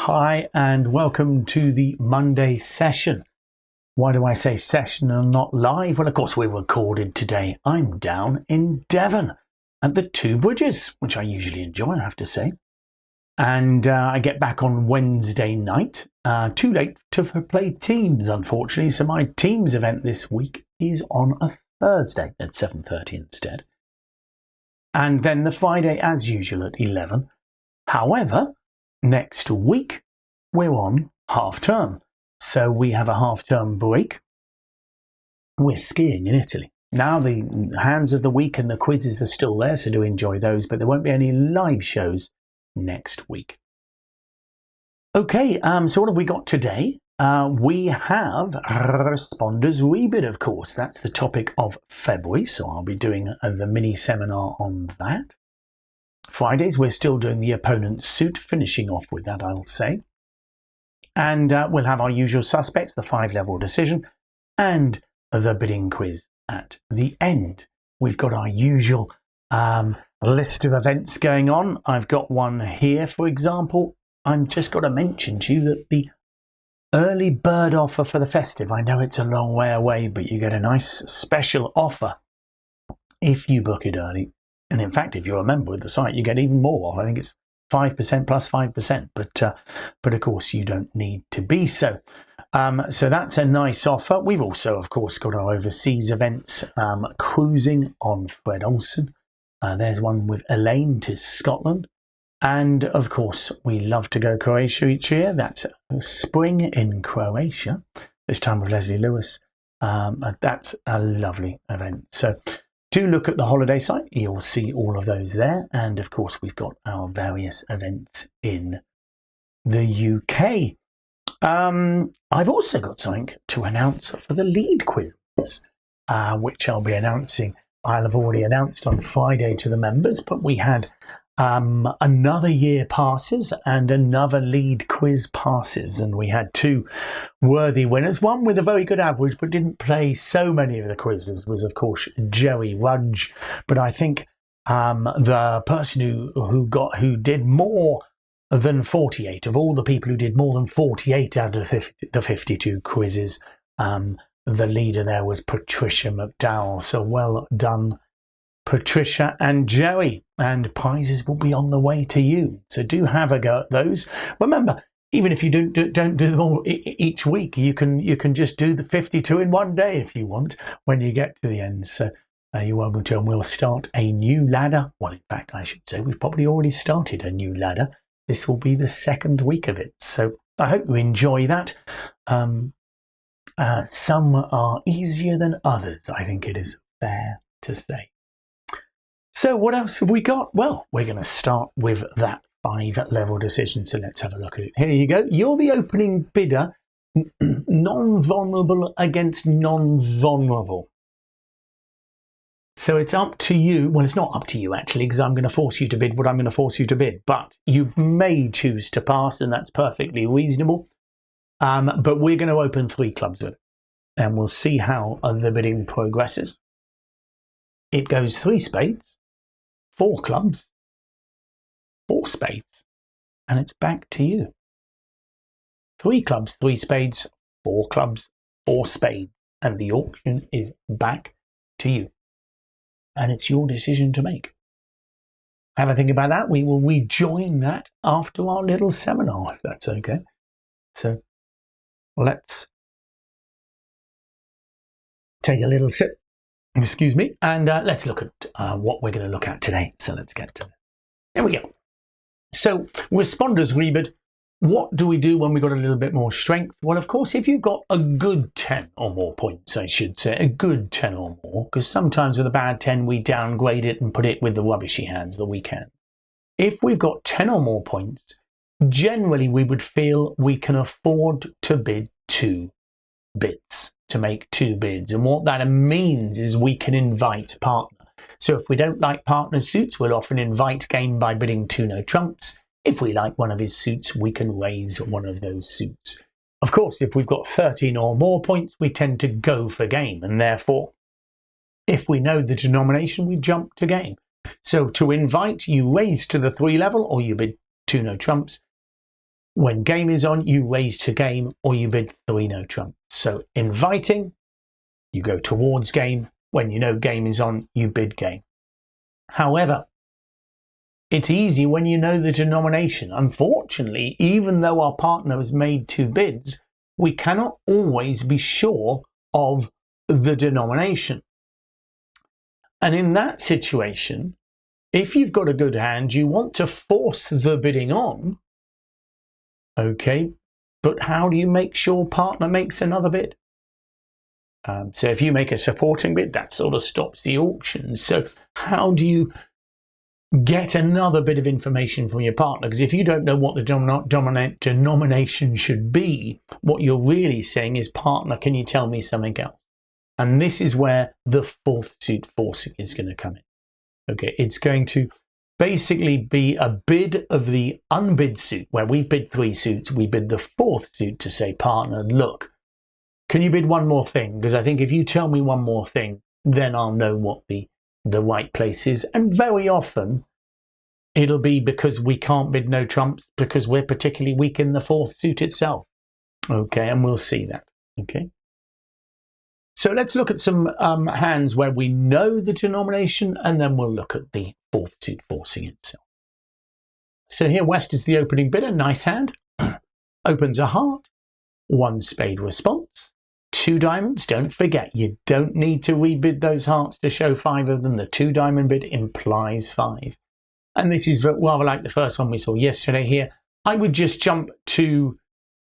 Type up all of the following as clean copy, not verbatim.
Hi and welcome to the Monday session. Why do I say session and not live? Well, of course, we're recorded today. I'm down in Devon at the Two Bridges, which I usually enjoy, I have to say. And I get back on Wednesday night. Too late to play Teams, unfortunately. So my Teams event this week is on a Thursday at 7:30 instead. And then the Friday, as usual, at 11. However, next week, we're on half term. So we have a half term break. We're skiing in Italy. Now the hands of the week and the quizzes are still there, so do enjoy those, but there won't be any live shows next week. Okay, so what have we got today? We have Responders Rebid, of course. That's the topic of February, so I'll be doing the mini seminar on that. Fridays, we're still doing the opponent's suit, finishing off with that, I'll say. And we'll have our usual suspects, the 5-level decision, and the bidding quiz at the end. We've got our usual list of events going on. I've got one here, for example. I've just got to mention to you that the early bird offer for the festive, I know it's a long way away, but you get a nice special offer if you book it early. And in fact, if you're a member of the site, you get even more off. I think it's 5% plus 5%, but of course you don't need to be so. So that's a nice offer. We've also, of course, got our overseas events, cruising on Fred Olsen. There's one with Elaine to Scotland. And of course, we love to go Croatia each year. That's spring in Croatia, this time with Leslie Lewis. That's a lovely event. So do look at the holiday site. You'll see all of those there. And of course, we've got our various events in the UK. I've also got something to announce for the lead quiz, which I'll be announcing. I'll have already announced on Friday to the members, but we had another year passes and another lead quiz passes, and we had two worthy winners. One with a very good average but didn't play so many of the quizzes was, of course, Joey Rudge. But I think the person who did more than 48 of all the people who did more than 48 out of the 52 quizzes, the leader there was Patricia McDowell. So well done, Patricia and Joey, and prizes will be on the way to you. So do have a go at those. Remember, even if you don't do them all each week, you can just do the 52 in one day if you want when you get to the end. So you're welcome to, and we'll start a new ladder. Well, in fact, I should say we've probably already started a new ladder. This will be the second week of it. So I hope you enjoy that. Some are easier than others, I think it is fair to say. So what else have we got? Well, we're going to start with that 5-level decision. So let's have a look at it. Here you go. You're the opening bidder, non-vulnerable against non-vulnerable. So it's up to you. Well, it's not up to you, actually, because I'm going to force you to bid what I'm going to force you to bid. But you may choose to pass, and that's perfectly reasonable. But we're going to open 3 clubs with it, and we'll see how the bidding progresses. It goes 3 spades, 4 clubs, 4 spades, and it's back to you. 3 clubs, 3 spades, 4 clubs, 4 spades, and the auction is back to you. And it's your decision to make. Have a think about that. We will rejoin that after our little seminar, if that's okay. So let's take a little sip. Excuse me, and let's look at what we're going to look at today. So let's get to that. There we go. So Responders Rebid, what do we do when we've got a little bit more strength? Well, of course, if you've got a good 10 or more points, I should say, a good 10 or more, because sometimes with a bad 10, we downgrade it and put it with the rubbishy hands, the weak hand. If we've got 10 or more points, generally we would feel we can afford to bid 2 bids. To make 2 bids, and what that means is we can invite partner. So if we don't like partner's suits, we'll often invite game by bidding 2 no trumps. If we like one of his suits, we can raise one of those suits. Of course, if we've got 13 or more points, we tend to go for game, and therefore, if we know the denomination, we jump to game. So to invite, you raise to the 3 level, or you bid 2 no trumps. When game is on, you raise to game or you bid 3 no trumps. So inviting, you go towards game. When you know game is on, you bid game. However, it's easy when you know the denomination. Unfortunately, even though our partner has made 2 bids, we cannot always be sure of the denomination. And in that situation, if you've got a good hand, you want to force the bidding on. Okay, but how do you make sure partner makes another bid? So if you make a supporting bid, that sort of stops the auction. So how do you get another bit of information from your partner? Because if you don't know what the denomination should be, what you're really saying is, partner, can you tell me something else? And this is where the 4th suit forcing is going to come in. Okay, it's going to basically be a bid of the unbid suit, where we've bid 3 suits, we bid the 4th suit to say, partner, look, can you bid one more thing? Because I think if you tell me one more thing, then I'll know what the right place is. And very often it'll be because we can't bid no trumps because we're particularly weak in the 4th suit itself. Okay, and we'll see that. Okay. So let's look at some hands where we know the denomination, and then we'll look at the 4th suit forcing itself. So here West is the opening bidder. Nice hand. Opens a heart. 1 spade response. 2 diamonds. Don't forget, you don't need to rebid those hearts to show 5 of them. The 2 diamond bid implies 5. And this is rather like the first one we saw yesterday here. I would just jump to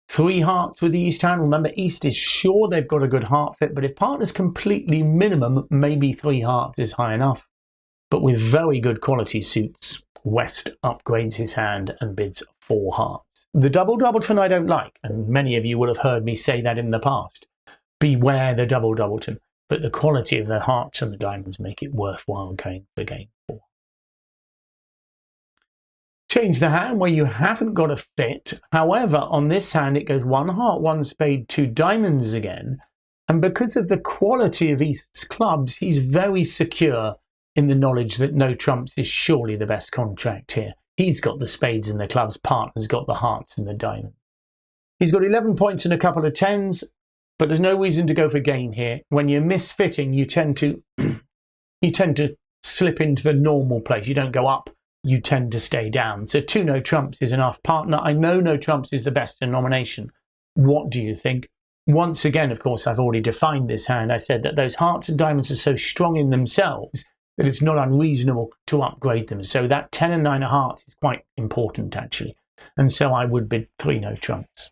3 hearts with the East hand. Remember, East is sure they've got a good heart fit, but if partner's completely minimum, maybe 3 hearts is high enough. But with very good quality suits, West upgrades his hand and bids 4 hearts. The double doubleton I don't like, and many of you will have heard me say that in the past. Beware the double doubleton, but the quality of the hearts and the diamonds make it worthwhile going for game 4. Change the hand where you haven't got a fit. However, on this hand, it goes 1 heart, 1 spade, 2 diamonds again. And because of the quality of East's clubs, he's very secure in the knowledge that no trumps is surely the best contract here. He's got the spades and the clubs, partner's got the hearts and the diamonds. He's got 11 points and a couple of 10s, but there's no reason to go for game here. When you're misfitting, you tend to slip into the normal place. You don't go up. You tend to stay down. So 2 no trumps is enough. Partner, I know no trumps is the best denomination. What do you think? Once again, of course, I've already defined this hand. I said that those hearts and diamonds are so strong in themselves that it's not unreasonable to upgrade them. So that 10 and 9 of hearts is quite important, actually. And so I would bid 3 no trumps.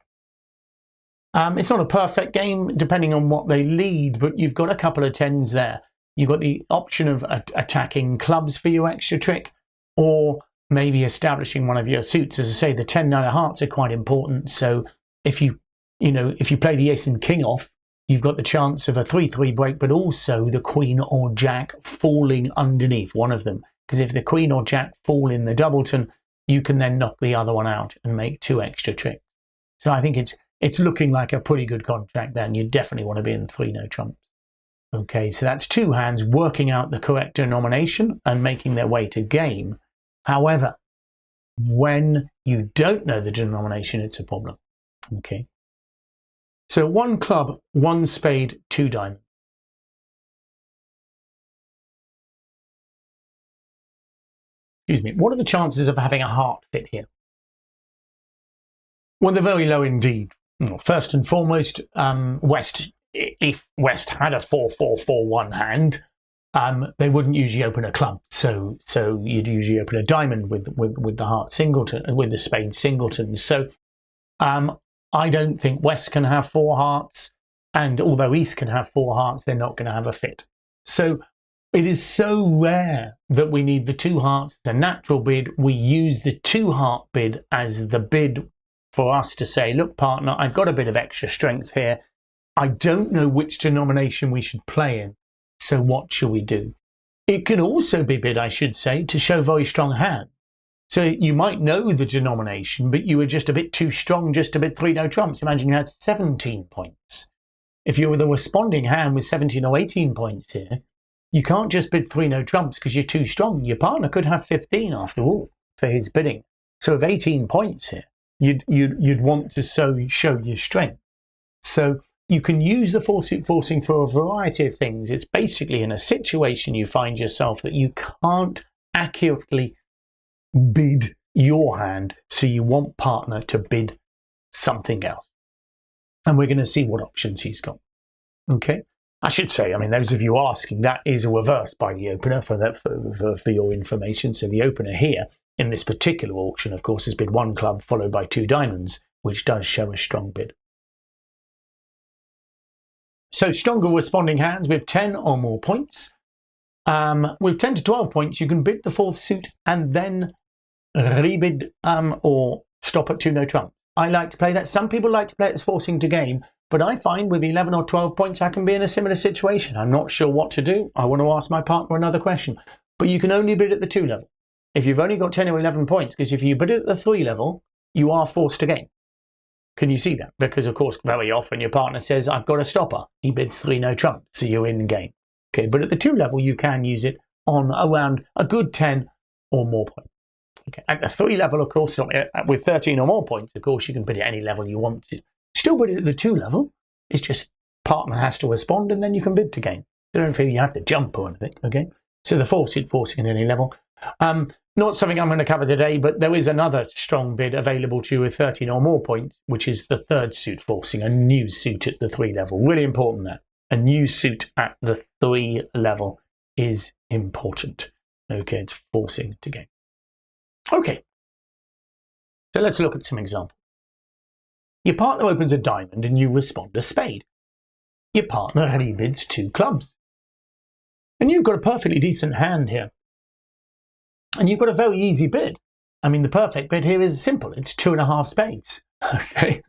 It's not a perfect game, depending on what they lead, but you've got a couple of 10s there. You've got the option of attacking clubs for your extra trick, or maybe establishing one of your suits. As I say, the 10 9 of hearts are quite important. So if you play the ace and king off, you've got the chance of a 3-3 break, but also the queen or jack falling underneath one of them. Because if the queen or jack fall in the doubleton, you can then knock the other one out and make 2 extra tricks. So I think it's looking like a pretty good contract there, and you definitely want to be in 3 no trumps. Okay, so that's 2 hands working out the correct denomination and making their way to game. However, when you don't know the denomination, it's a problem. Okay. So 1 club, 1 spade, 2 diamonds. Excuse me. What are the chances of having a heart fit here? Well, they're very low indeed. First and foremost, if West had a 4-4-4-1 hand, they wouldn't usually open a club. So you'd usually open a diamond with the heart singleton, with the spade singleton. So I don't think West can have 4 hearts, and although East can have 4 hearts, they're not going to have a fit. So it is so rare that we need the 2 hearts as a natural bid. We use the 2 heart bid as the bid for us to say, look, partner, I've got a bit of extra strength here. I don't know which denomination we should play in. So what shall we do? It can also be bid, I should say, to show very strong hand. So you might know the denomination, but you were just a bit too strong just to bid 3 no trumps. Imagine you had 17 points. If you were the responding hand with 17 or 18 points here, you can't just bid 3 no trumps because you're too strong. Your partner could have 15 after all for his bidding. So with 18 points here, you'd want to show your strength. So you can use the four suit forcing for a variety of things. It's basically in a situation you find yourself that you can't accurately bid your hand, so you want partner to bid something else. And we're going to see what options he's got. Okay. I should say, I mean, those of you asking, that is a reverse by the opener for your information. So the opener here in this particular auction, of course, has bid one club followed by two diamonds, which does show a strong bid. So stronger responding hands with 10 or more points. With 10 to 12 points, you can bid the fourth suit and then rebid or stop at 2 no trump. I like to play that. Some people like to play it as forcing to game, but I find with 11 or 12 points, I can be in a similar situation. I'm not sure what to do. I want to ask my partner another question, but you can only bid at the 2 level. If you've only got 10 or 11 points, because if you bid at the 3 level, you are forced to game. Can you see that? Because, of course, very often your partner says, I've got a stopper. He bids 3 no trump, so you're in game. Okay, but at the 2 level, you can use it on around a good 10 or more points. Okay. At the 3 level, of course, with 13 or more points, of course, you can bid at any level you want to. Still bid it at the 2 level. It's just partner has to respond, and then you can bid to game. You don't feel you have to jump or anything. Okay, so the 4 suit forcing at any level. Not something I'm going to cover today, but there is another strong bid available to you with 13 or more points, which is the 3rd suit forcing, a new suit at the 3 level. Really important that. A new suit at the 3 level is important. Okay, it's forcing to game. Okay, so let's look at some examples. Your partner opens a diamond and you respond a spade. Your partner rebids 2 clubs. And you've got a perfectly decent hand here. And you've got a very easy bid. I mean, the perfect bid here is simple. It's 2.5 spades. Okay,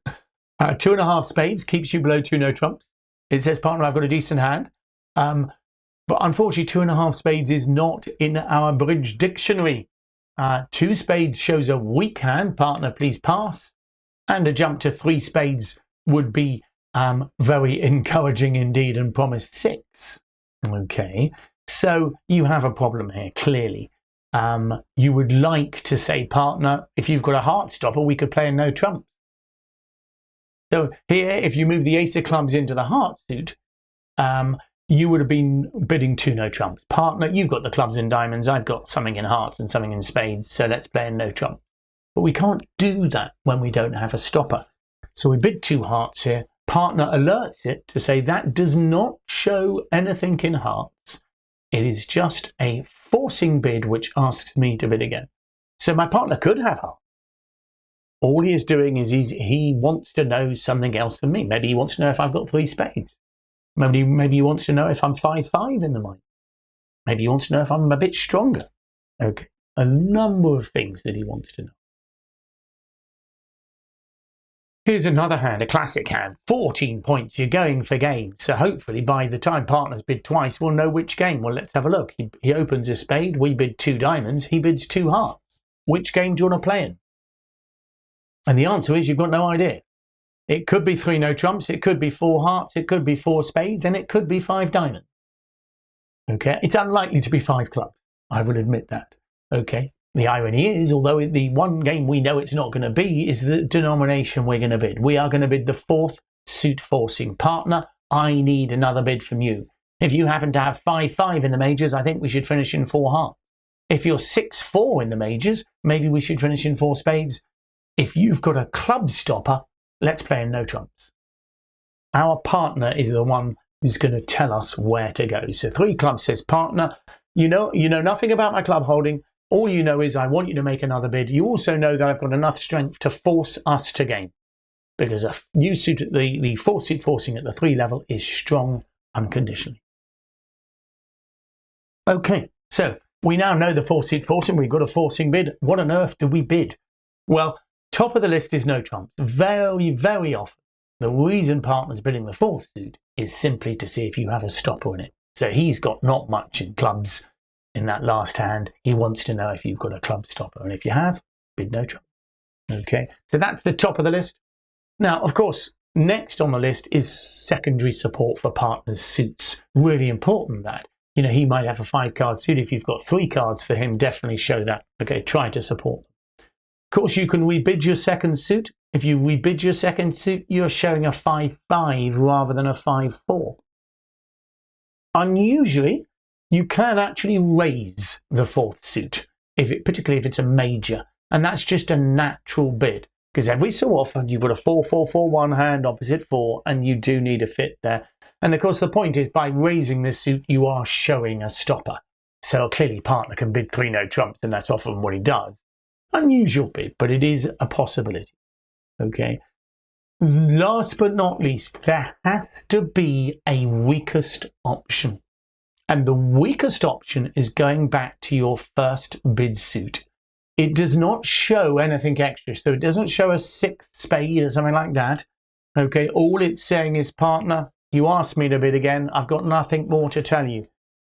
2.5 spades keeps you below 2 no trumps. It says, partner, I've got a decent hand. But unfortunately, 2.5 spades is not in our bridge dictionary. 2 spades shows a weak hand. Partner, please pass. And a jump to 3 spades would be very encouraging indeed and promise 6. Okay, so you have a problem here, clearly. You would like to say, partner, if you've got a heart stopper, we could play a no trumps. So here, if you move the ace of clubs into the heart suit, you would have been bidding 2 no trumps. Partner, you've got the clubs and diamonds, I've got something in hearts and something in spades, so let's play a no trump. But we can't do that when we don't have a stopper. So we bid 2 hearts here. Partner alerts it to say that does not show anything in hearts. It is just a forcing bid which asks me to bid again. So my partner could have heart. All he is doing is he wants to know something else than me. Maybe he wants to know if I've got 3 spades. Maybe he wants to know if I'm 5-5 in the mind. Maybe he wants to know if I'm a bit stronger. Okay, a number of things that he wants to know. Here's another hand, a classic hand. 14 points, you're going for game. So hopefully by the time partners bid twice, we'll know which game. Well, let's have a look. He opens a spade, we bid 2 diamonds, he bids 2 hearts. Which game do you want to play in? And the answer is you've got no idea. It could be 3 no trumps, it could be 4 hearts, it could be 4 spades, and it could be 5 diamonds. Okay, it's unlikely to be 5 clubs. I will admit that. Okay. The irony is, although the one game we know it's not going to be is the denomination we're going to bid. We are going to bid the 4th suit forcing. Partner, I need another bid from you. If you happen to have 5-5 in the majors, I think we should finish in 4 hearts. If you're 6-4 in the majors, maybe we should finish in 4 spades. If you've got a club stopper, let's play in no trumps. Our partner is the one who's going to tell us where to go. So 3 clubs says, partner, you know nothing about my club holding. All you know is I want you to make another bid. You also know that I've got enough strength to force us to game. Because a new suit, the 4 suit forcing at the 3 level is strong unconditionally. Okay, so we now know the 4 suit forcing. We've got a forcing bid. What on earth do we bid? Well, top of the list is no trumps. Very, very often, the reason partner's bidding the 4th suit is simply to see if you have a stopper in it. So he's got not much in clubs. In that last hand, he wants to know if you've got a club stopper. And if you have, bid no trump. Okay, so that's the top of the list. Now, of course, next on the list is secondary support for partners' suits. Really important that. He might have a 5-card suit. If you've got 3 cards for him, definitely show that. Okay, try to support them. course, you can rebid your second suit. If you rebid your second suit, you're showing a 5-5 rather than a 5-4. Unusually, you can actually raise the fourth suit, particularly if it's a major, and that's just a natural bid, because every so often you've got a 4-4-4-1 hand opposite 4, and you do need a fit there. And of course, the point is, by raising this suit, you are showing a stopper. So clearly, partner can bid 3 no trumps, and that's often what he does. Unusual bid, but it is a possibility. Okay. Last but not least, there has to be a weakest option. And the weakest option is going back to your first bid suit. It does not show anything extra. So it doesn't show a 6th spade or something like that. Okay. All it's saying is, partner, you asked me to bid again. I've got nothing more to tell you.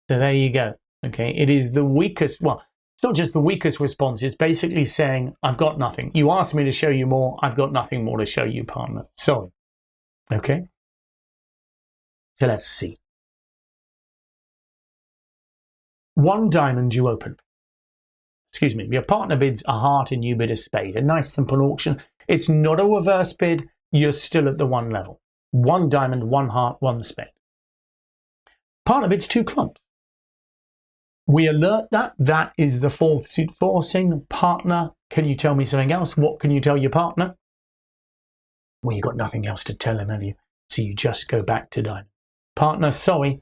So there you go. Okay. It is the weakest. Well, it's not just the weakest response. It's basically saying, I've got nothing. You asked me to show you more. I've got nothing more to show you, partner. Sorry. Okay. So let's see. 1 diamond you open. Excuse me. Your partner bids a heart and you bid a spade. A nice simple auction. It's not a reverse bid. You're still at the 1 level. 1 diamond, 1 heart, 1 spade. Partner bids 2 clubs. We alert that is the 4th suit forcing. Partner, can you tell me something else? What can you tell your partner? Well, you've got nothing else to tell him, have you? So you just go back to diamond. Partner, sorry,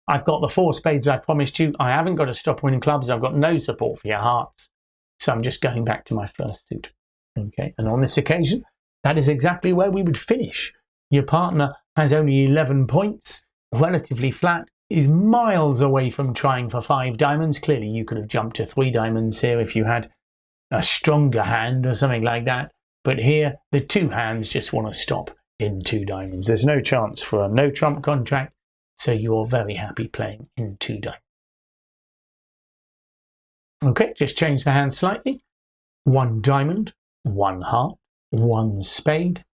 I've got the 4 spades I promised you. I haven't got a stop winning clubs. I've got no support for your hearts. So I'm just going back to my first suit. Okay, and on this occasion, that is exactly where we would finish. Your partner has only 11 points, relatively flat, is miles away from trying for 5 diamonds. Clearly, you could have jumped to 3 diamonds here if you had a stronger hand or something like that. But here, the 2 hands just want to stop in 2 diamonds. There's no chance for a no trump contract, so you're very happy playing in 2 diamonds. Okay, just change the hand slightly. 1 diamond, 1 heart, 1 spade,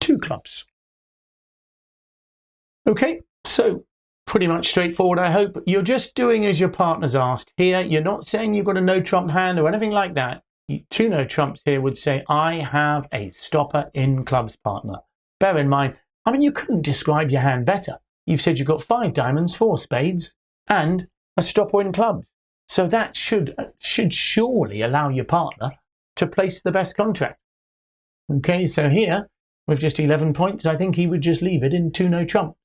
2 clubs. Okay, so pretty much straightforward, I hope. You're just doing as your partner's asked. Here, you're not saying you've got a no trump hand or anything like that. 2 no trumps here would say, I have a stopper in clubs, partner. Bear in mind, I mean, you couldn't describe your hand better. You've said you've got 5 diamonds, 4 spades, and a stopper in clubs. So that should surely allow your partner to place the best contract. Okay, so here, with just 11 points, I think he would just leave it in 2 no trump.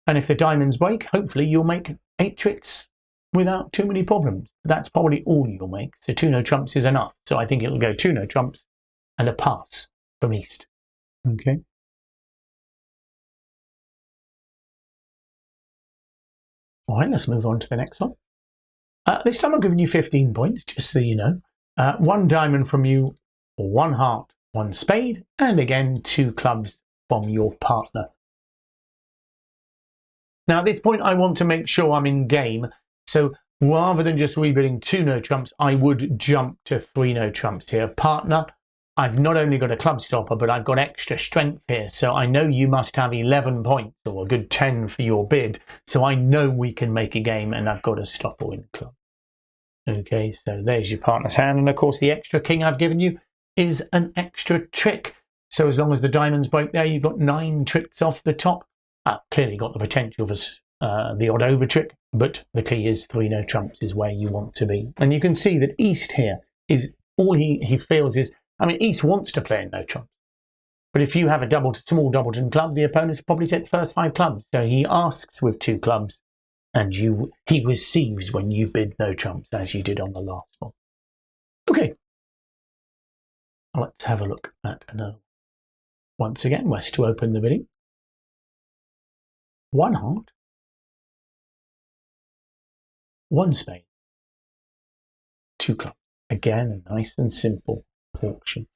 And if the diamonds break, hopefully you'll make 8 tricks without too many problems. That's probably all you'll make. So 2 no trumps is enough. So I think it'll go 2 no trumps and a pass from East. Okay. All right, let's move on to the next one. This time I'm giving you 15 points, just so you know. 1 diamond from you, 1 heart, 1 spade, and again 2 clubs from your partner. Now at this point I want to make sure I'm in game, so rather than just rebidding 2 no trumps, I would jump to 3 no trumps here. Partner, I've not only got a club stopper, but I've got extra strength here, so I know you must have 11 points, or a good 10 for your bid, so I know we can make a game, and I've got a stopper in club. Okay, so there's your partner's hand, and of course the extra king I've given you is an extra trick. So as long as the diamonds break there, you've got 9 tricks off the top. Clearly got the potential for the odd over trick, but the key is 3 no trumps is where you want to be. And you can see that East here is all he feels is, I mean, East wants to play in no trumps. But if you have a small doubleton club, the opponents will probably take the first 5 clubs. So he asks with 2 clubs, and he receives when you bid no trumps, as you did on the last one. Okay. Let's have a look at another. Once again, West to open the bidding. 1 heart, 1 spade, 2 clubs. Again, a nice and simple auction.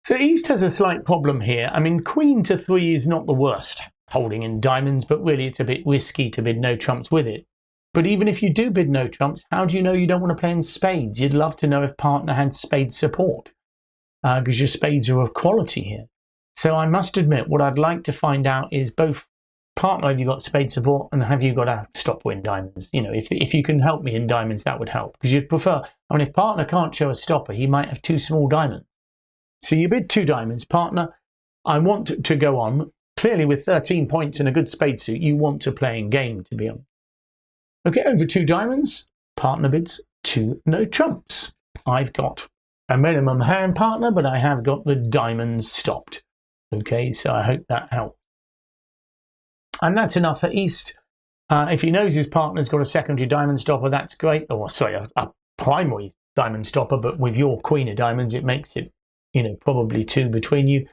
So East has a slight problem here. I mean, queen to 3 is not the worst holding in diamonds, but really it's a bit risky to bid no trumps with it. But even if you do bid no trumps, how do you know you don't want to play in spades? You'd love to know if partner had spade support, because your spades are of quality here. So I must admit, what I'd like to find out is both partner, have you got spade support, and have you got a stopper in diamonds? You know, if you can help me in diamonds, that would help, because you'd prefer, I mean, if partner can't show a stopper, he might have 2 small diamonds. So you bid 2 diamonds. Partner, I want to go on. Clearly with 13 points and a good spade suit, you want to play in game, to be honest. Okay, over 2 diamonds. Partner bids 2 no trumps. I've got a minimum hand, partner, but I have got the diamonds stopped. Okay, so I hope that helps. And that's enough for East. If he knows his partner's got a secondary diamond stopper, that's great. Or sorry, a primary diamond stopper, but with your queen of diamonds, it makes it, you know, probably 2 between you.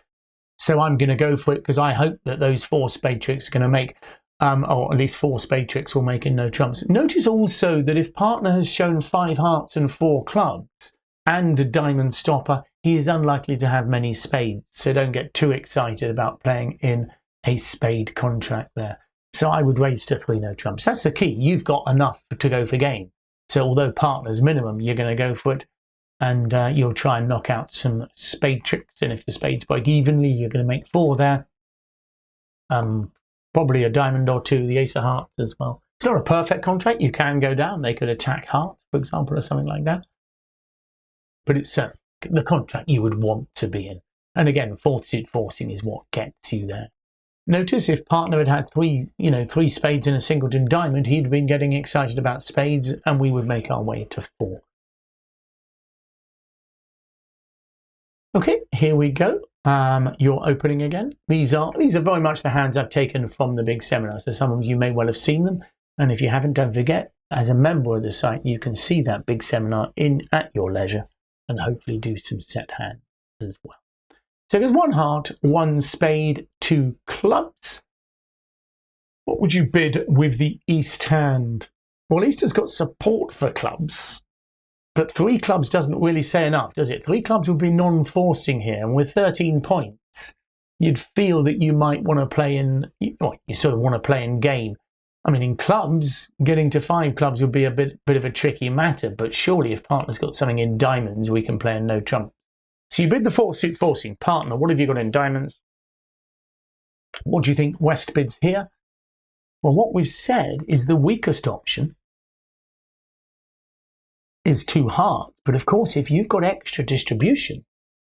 So I'm going to go for it, because I hope that those 4 spade tricks are going to make, or at least 4 spade tricks will make in no trumps. Notice also that if partner has shown 5 hearts and 4 clubs and a diamond stopper, he is unlikely to have many spades. So don't get too excited about playing in a spade contract there. So I would raise to 3 no trumps. That's the key. You've got enough to go for game. So although partner's minimum, you're going to go for it, and you'll try and knock out some spade tricks. And if the spades break evenly, you're going to make 4 there. Probably a diamond or 2, the ace of hearts as well. It's not a perfect contract. You can go down. They could attack hearts, for example, or something like that. But it's the contract you would want to be in. And again, 4th suit forcing is what gets you there. Notice if partner had had 3 spades and a singleton diamond, he'd been getting excited about spades, and we would make our way to 4. Okay, here we go. You're opening again. These are very much the hands I've taken from the big seminar. So some of you may well have seen them. And if you haven't, don't forget, as a member of the site, you can see that big seminar at your leisure, and hopefully do some set hands as well. So there's 1 heart, 1 spade, 2 clubs. What would you bid with the East hand? Well, East has got support for clubs, but 3 clubs doesn't really say enough, does it? 3 clubs would be non-forcing here, and with 13 points, you'd feel that you might want to play in, well, you sort of want to play in game. I mean, in clubs, getting to 5 clubs would be a bit of a tricky matter, but surely if partner's got something in diamonds, we can play in no trump. So you bid the 4th suit forcing. Partner, what have you got in diamonds? What do you think West bids here? Well, what we've said is the weakest option is 2 hearts. But of course, if you've got extra distribution,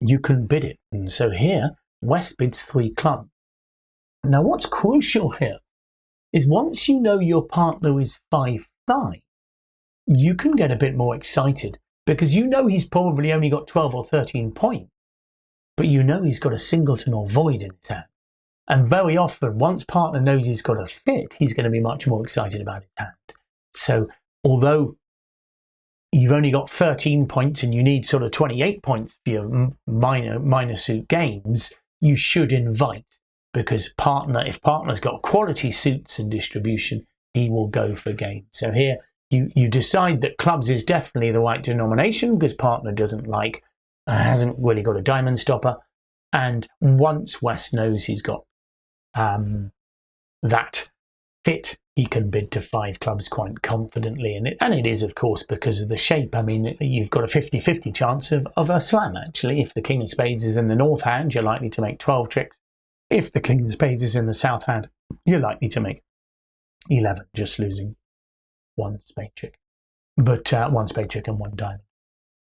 you can bid it. And so here, West bids 3 clubs. Now, what's crucial here is once you know your partner is 5-5, you can get a bit more excited, because you know he's probably only got 12 or 13 points, but you know he's got a singleton or void in his hand. And very often, once partner knows he's got a fit, he's going to be much more excited about his hand. So although you've only got 13 points and you need sort of 28 points for your minor suit games, you should invite, because if partner's got quality suits and distribution, he will go for game. So here you decide that clubs is definitely the right denomination, because partner hasn't really got a diamond stopper. And once West knows he's got that fit, he can bid to 5 clubs quite confidently. And it is, of course, because of the shape. I mean, you've got a 50-50 chance of a slam, actually. If the king of spades is in the north hand, you're likely to make 12 tricks. If the king of spades is in the south hand, you're likely to make 11, just losing 1 spade trick. But 1 spade trick and 1 diamond.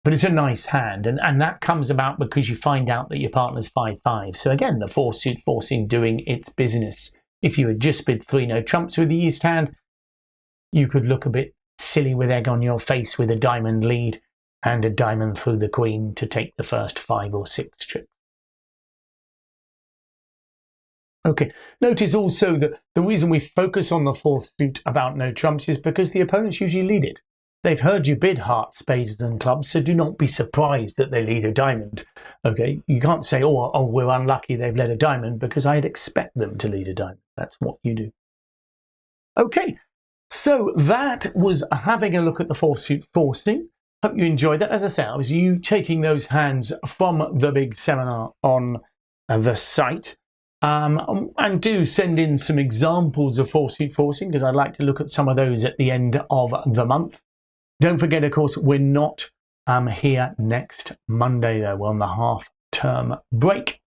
But it's a nice hand, and that comes about because you find out that your partner's 5-5. So again, the 4th suit forcing doing its business. If you had just bid 3 no trumps with the East hand, you could look a bit silly with egg on your face with a diamond lead and a diamond through the queen to take the first 5 or 6 tricks. Okay, notice also that the reason we focus on the 4th suit about no trumps is because the opponents usually lead it. They've heard you bid hearts, spades and clubs, so do not be surprised that they lead a diamond. Okay, you can't say, oh, we're unlucky they've led a diamond, because I'd expect them to lead a diamond. That's what you do. Okay, so that was having a look at the 4th suit forcing. Hope you enjoyed that. As I say, I was you taking those hands from the big seminar on the site. And do send in some examples of 4th suit forcing, because I'd like to look at some of those at the end of the month. Don't forget, of course, we're not here next Monday, though. We're on the half-term break.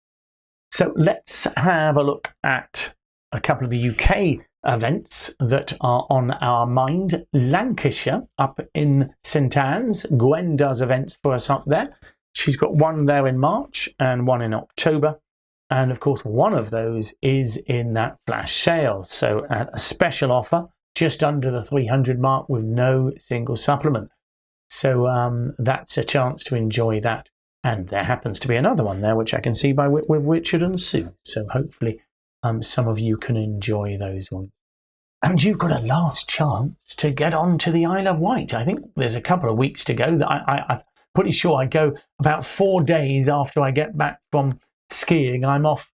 So let's have a look at a couple of the UK events that are on our mind. Lancashire up in St Anne's. Gwen does events for us up there. She's got one there in March and one in October. And of course, one of those is in that flash sale. So at a special offer, just under the 300 mark with no single supplement. So that's a chance to enjoy that. And there happens to be another one there, which I can see with Richard and Sue. So hopefully some of you can enjoy those ones. And you've got a last chance to get on to the Isle of Wight. I think there's a couple of weeks to go. I'm pretty sure I go about 4 days after I get back from skiing. I'm off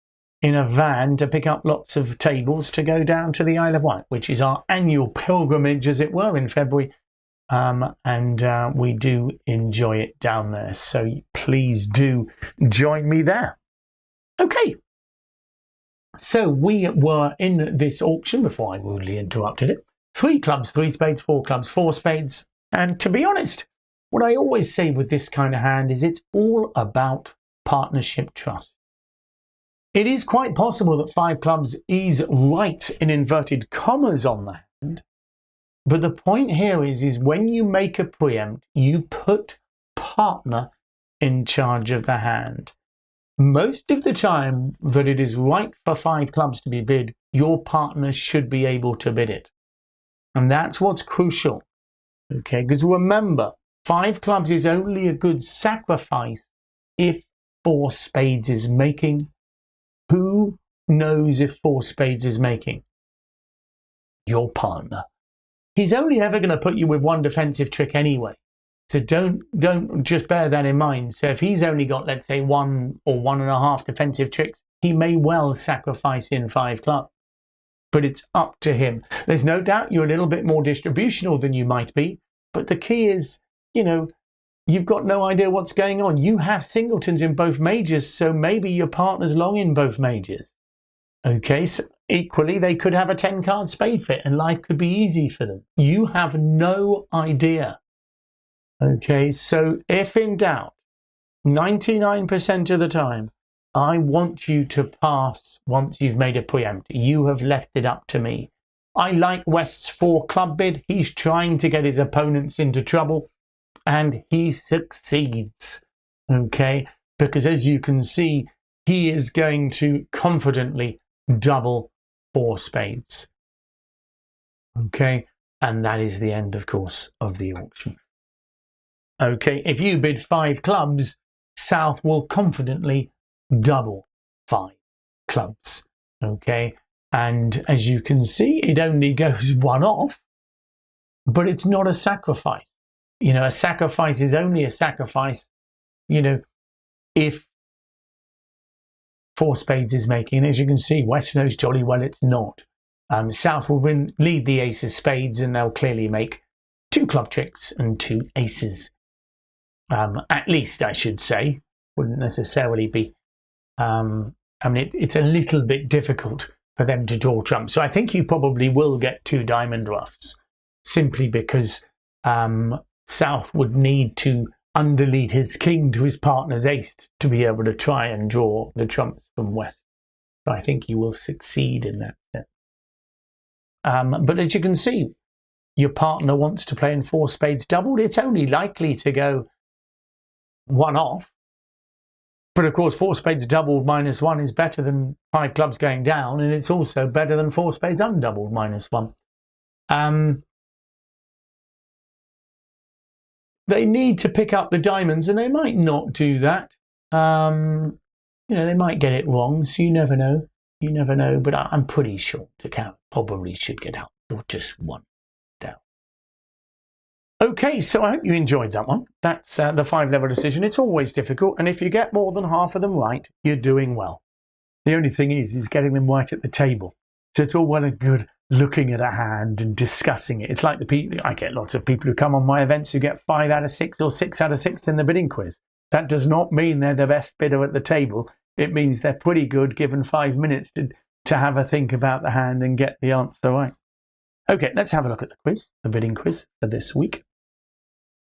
in a van to pick up lots of tables to go down to the Isle of Wight, which is our annual pilgrimage, as it were, in February. And we do enjoy it down there. So please do join me there. Okay. So we were in this auction before I rudely interrupted it. 3 clubs, 3 spades, 4 clubs, 4 spades. And to be honest, what I always say with this kind of hand is it's all about partnership trust. It is quite possible that 5 clubs is right in inverted commas on the hand. But the point here is when you make a preempt, you put partner in charge of the hand. Most of the time that it is right for 5 clubs to be bid, your partner should be able to bid it. And that's what's crucial. Okay, because remember, 5 clubs is only a good sacrifice if 4 spades is making. Who knows if 4 spades is making? Your partner. He's only ever going to put you with one defensive trick anyway. So don't just bear that in mind. So if he's only got, let's say, 1 or 1.5 defensive tricks, he may well sacrifice in 5 clubs. But it's up to him. There's no doubt you're a little bit more distributional than you might be. But the key is, you've got no idea what's going on. You have singletons in both majors, so maybe your partner's long in both majors. Okay, so equally, they could have a 10-card spade fit and life could be easy for them. You have no idea. Okay, so if in doubt, 99% of the time, I want you to pass once you've made a preempt. You have left it up to me. I like West's 4 club bid. He's trying to get his opponents into trouble and he succeeds. Okay, because as you can see, he is going to confidently double 4 spades. Okay, and that is the end, of course, of the auction. Okay, if you bid 5 clubs, South will confidently double 5 clubs. Okay, and as you can see, it only goes one off, but it's not a sacrifice. A sacrifice is only a sacrifice, if 4 spades is making. And as you can see, West knows jolly well it's not. South will lead the ace of spades and they'll clearly make 2 club tricks and 2 aces. At least, I should say. Wouldn't necessarily be. It's a little bit difficult for them to draw trumps. So I think you probably will get 2 diamond ruffs, simply because South would need to underlead his king to his partner's ace to be able to try and draw the trumps from West. So I think you will succeed in that sense. But as you can see, your partner wants to play in 4 spades doubled. It's only likely to go one off. But of course, 4 spades doubled -1 is better than 5 clubs going down, and it's also better than 4 spades undoubled -1. They need to pick up the diamonds, and they might not do that. They might get it wrong, so you never know. You never know, but I'm pretty sure the count probably should get out or just 1 down. Okay, so I hope you enjoyed that one. That's the 5-level decision. It's always difficult, and if you get more than half of them right, you're doing well. The only thing is getting them right at the table. So it's all well and good looking at a hand and discussing it. It's like I get lots of people who come on my events who get 5 out of 6 or 6 out of 6 in the bidding quiz. That does not mean they're the best bidder at the table. It means they're pretty good given 5 minutes to have a think about the hand and get the answer right. Okay, let's have a look at the quiz, the bidding quiz for this week.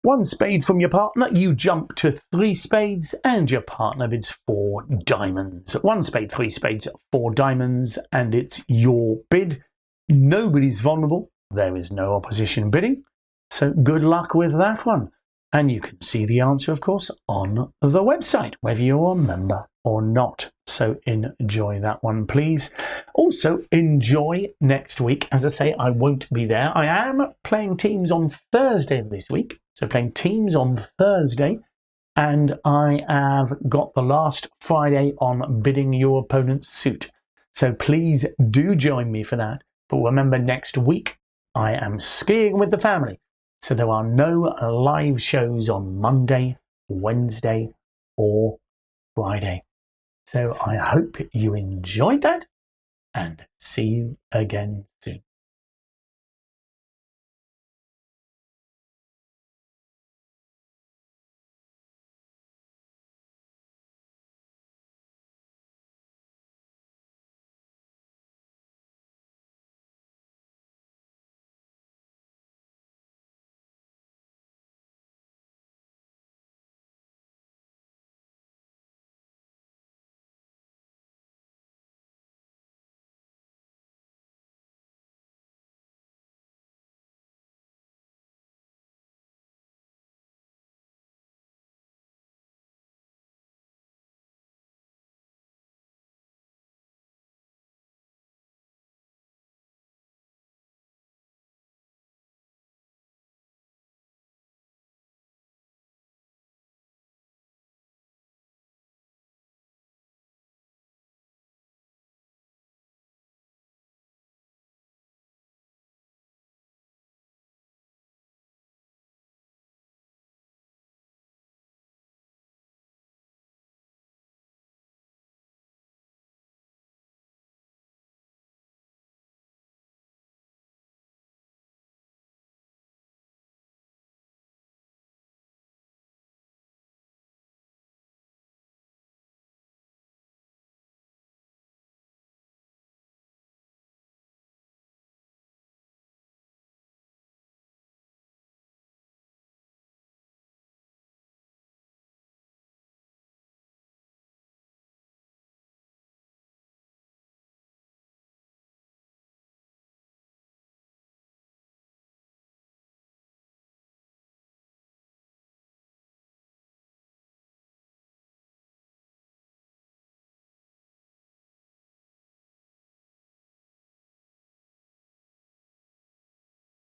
1 spade from your partner, you jump to 3 spades, and your partner bids 4 diamonds. 1 spade, 3 spades, 4 diamonds, and it's your bid. Nobody's vulnerable. There is no opposition bidding. So good luck with that one. And you can see the answer, of course, on the website, whether you're a member or not. So enjoy that one, please. Also, enjoy next week. As I say, I won't be there. I am playing teams on Thursday of this week. So playing teams on Thursday. And I have got the last Friday on bidding your opponent's suit. So please do join me for that. But remember, next week, I am skiing with the family. So there are no live shows on Monday, Wednesday, or Friday. So I hope you enjoyed that and see you again soon.